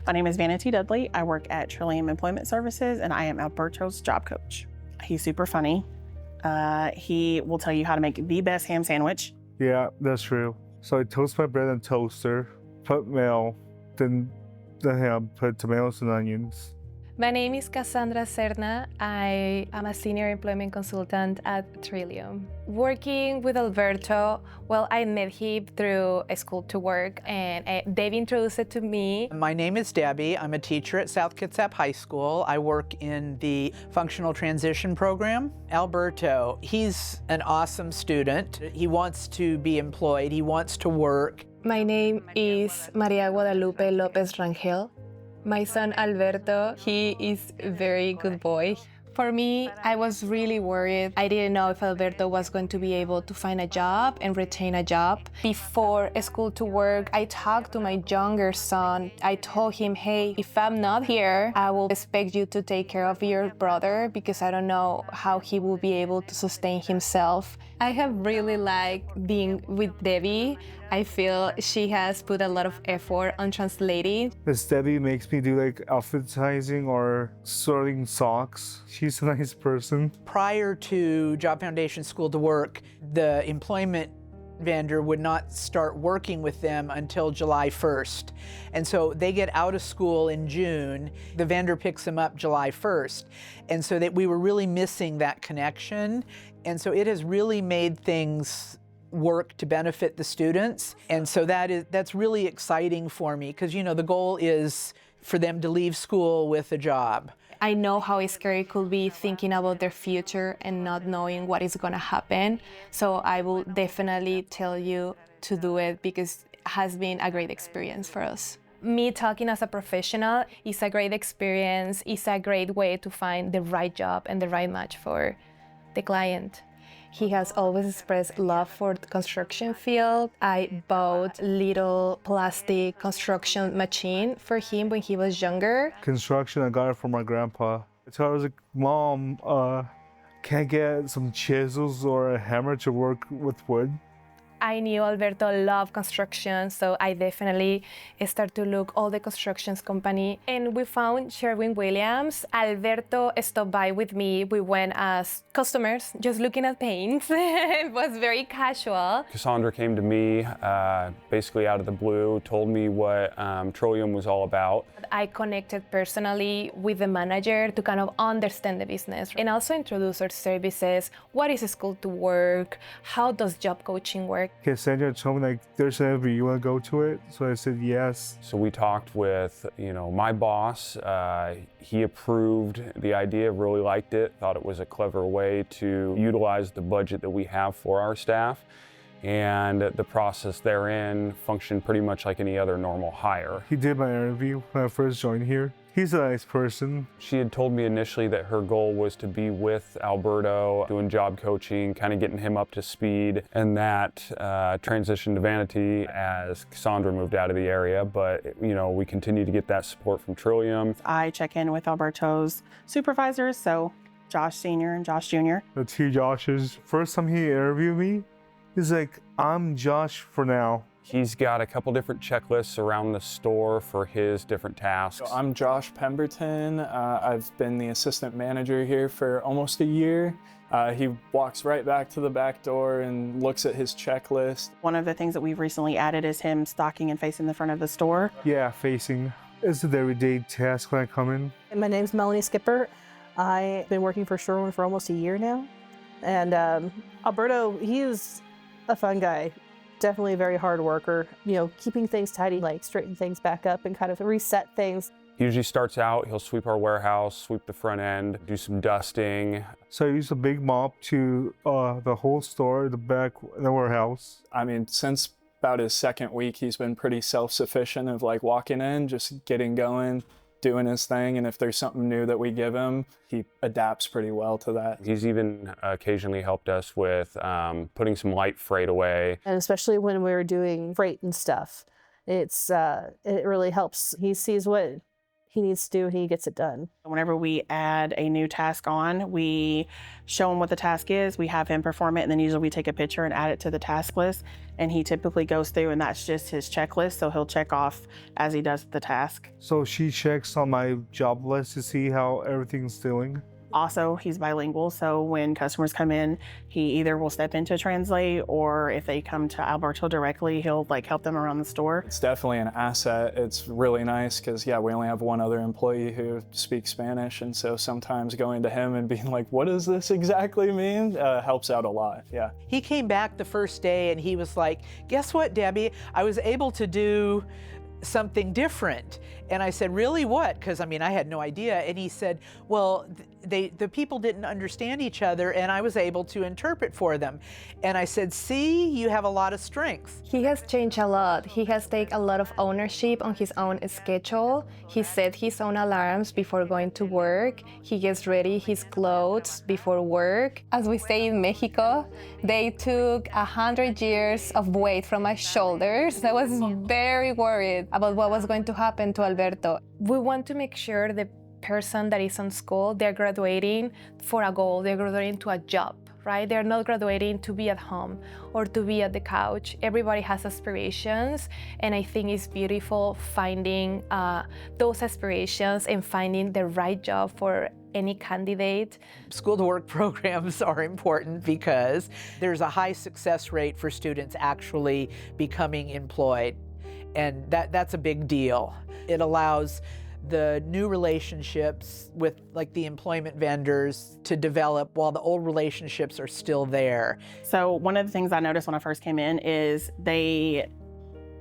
My name is Vanity Dudley. I work at Trillium Employment Services, and I am Alberto's job coach. He's super funny. He will tell you how to make the best ham sandwich. Yeah, that's true. So I toast my bread in a toaster, put milk, then the ham, put tomatoes and onions. My name is Cassandra Serna. I am a senior employment consultant at Trillium. Working with Alberto, well, I met him through a school to work, and they've introduced it to me. My name is Debbie. I'm a teacher at South Kitsap High School. I work in the Functional Transition Program. Alberto, he's an awesome student. He wants to be employed. He wants to work. My name is Maria Guadalupe Lopez Rangel. My son Alberto, he is a very good boy. For me, I was really worried. I didn't know if Alberto was going to be able to find a job and retain a job. Before school to work, I talked to my younger son. I told him, hey, if I'm not here, I will expect you to take care of your brother because I don't know how he will be able to sustain himself. I have really liked being with Debbie. I feel she has put a lot of effort on translating. Miss Debbie makes me do like outfitizing or sorting socks. She's a nice person. Prior to Job Foundation School to Work, the employment vendor would not start working with them until July 1st. And so they get out of school in June. The vendor picks them up July 1st. And so that we were really missing that connection. And so it has really made things work to benefit the students. And so that's really exciting for me because, you know, the goal is for them to leave school with a job. I know how scary it could be thinking about their future and not knowing what is going to happen. So I will definitely tell you to do it because it has been a great experience for us. Me talking as a professional is a great experience. It's a great way to find the right job and the right match for the client. He has always expressed love for the construction field. I bought little plastic construction machine for him when he was younger. Construction, I got it from my grandpa. So I was like, Mom, can I get some chisels or a hammer to work with wood? I knew Alberto loved construction, so I definitely started to look all the constructions company. And we found Sherwin Williams. Alberto stopped by with me. We went as customers, just looking at paints. It was very casual. Cassandra came to me basically out of the blue, told me what Trillium was all about. I connected personally with the manager to kind of understand the business and also introduce our services. What is school to work? How does job coaching work? Cassandra told me, like, there's an interview, you want to go to it? So I said yes. So we talked with, my boss. He approved the idea, really liked it, thought it was a clever way to utilize the budget that we have for our staff. And the process therein functioned pretty much like any other normal hire. He did my interview when I first joined here. He's a nice person. She had told me initially that her goal was to be with Alberto, doing job coaching, kind of getting him up to speed, and that transitioned to Vanity as Cassandra moved out of the area. But, we continue to get that support from Trillium. I check in with Alberto's supervisors, so Josh Sr. and Josh Jr. The two Joshes. First time he interviewed me, he's like, I'm Josh for now. He's got a couple different checklists around the store for his different tasks. So I'm Josh Pemberton. I've been the assistant manager here for almost a year. He walks right back to the back door and looks at his checklist. One of the things that we've recently added is him stocking and facing the front of the store. Yeah, facing. It's an everyday task when I come in. My name's Melanie Skipper. I've been working for Sherwin for almost a year now. And Alberto, he is a fun guy. Definitely a very hard worker, keeping things tidy, like straighten things back up and kind of reset things. He usually starts out, he'll sweep our warehouse, sweep the front end, do some dusting. So I use a big mop to the whole store, the back, the warehouse. I mean, since about his second week, he's been pretty self-sufficient of like walking in, just getting going, doing his thing, and if there's something new that we give him, he adapts pretty well to that. He's even occasionally helped us with putting some light freight away. And especially when we were doing freight and stuff, it really helps. He sees what he needs to do, and he gets it done. Whenever we add a new task on, we show him what the task is, we have him perform it, and then usually we take a picture and add it to the task list. And he typically goes through, and that's just his checklist, so he'll check off as he does the task. So she checks on my job list to see how everything's doing. Also, he's bilingual, so when customers come in, he either will step in to translate, or if they come to Alberto directly, he'll help them around the store. It's definitely an asset. It's really nice because, yeah, we only have one other employee who speaks Spanish, and so sometimes going to him and being like, what does this exactly mean, helps out a lot, yeah. He came back the first day and he was like, guess what, Debbie? I was able to do something different. And I said, really, what? Because I had no idea. And he said, well, the people didn't understand each other and I was able to interpret for them. And I said, see, you have a lot of strengths. He has changed a lot. He has taken a lot of ownership on his own schedule. He set his own alarms before going to work. He gets ready his clothes before work. As we say in Mexico, they took 100 years of weight from my shoulders. I was very worried about what was going to happen to Alberto. We want to make sure the person that is on school, they're graduating for a goal, they're graduating to a job, right? They're not graduating to be at home or to be at the couch. Everybody has aspirations, and I think it's beautiful finding those aspirations and finding the right job for any candidate. School to work programs are important because there's a high success rate for students actually becoming employed. And that's a big deal. It allows the new relationships with the employment vendors to develop while the old relationships are still there. So one of the things I noticed when I first came in is they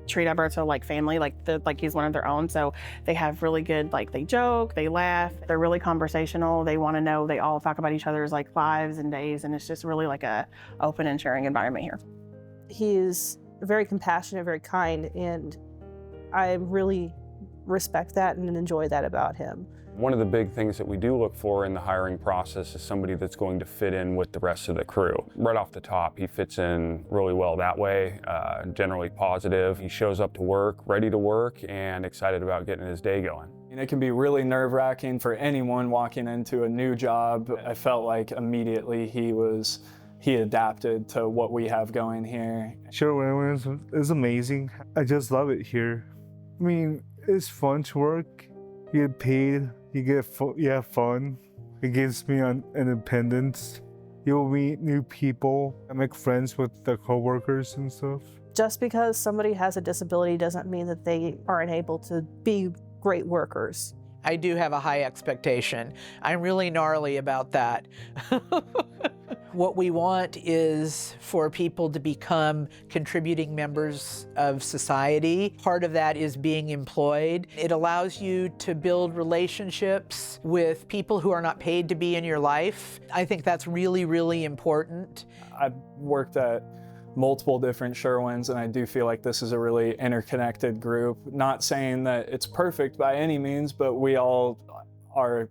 treat Alberto like family, like he's one of their own. So they have really good, they joke, they laugh, they're really conversational. They want to know, they all talk about each other's lives and days, and it's just really a open and sharing environment here. He's very compassionate, very kind, and I really respect that and enjoy that about him. One of the big things that we do look for in the hiring process is somebody that's going to fit in with the rest of the crew. Right off the top, he fits in really well that way, generally positive. He shows up to work, ready to work, and excited about getting his day going. And it can be really nerve-wracking for anyone walking into a new job. I felt like immediately he adapted to what we have going here. Sherwin Williams is amazing. I just love it here. It's fun to work. You get paid, you have fun. It gives me an independence. You'll meet new people. I make friends with the coworkers and stuff. Just because somebody has a disability doesn't mean that they aren't able to be great workers. I do have a high expectation. I'm really gnarly about that. What we want is for people to become contributing members of society. Part of that is being employed. It allows you to build relationships with people who are not paid to be in your life. I think that's really, really important. I've worked at multiple different Sherwins, and I do feel like this is a really interconnected group. Not saying that it's perfect by any means, but we all are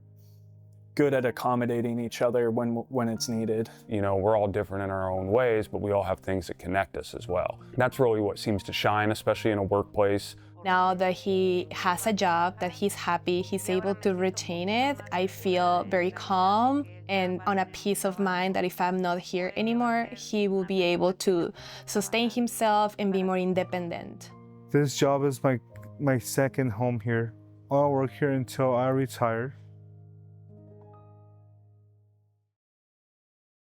good at accommodating each other when it's needed. We're all different in our own ways, but we all have things that connect us as well. That's really what seems to shine, especially in a workplace. Now that he has a job, that he's happy, he's able to retain it, I feel very calm and on a peace of mind that if I'm not here anymore, he will be able to sustain himself and be more independent. This job is my second home here. I'll work here until I retire.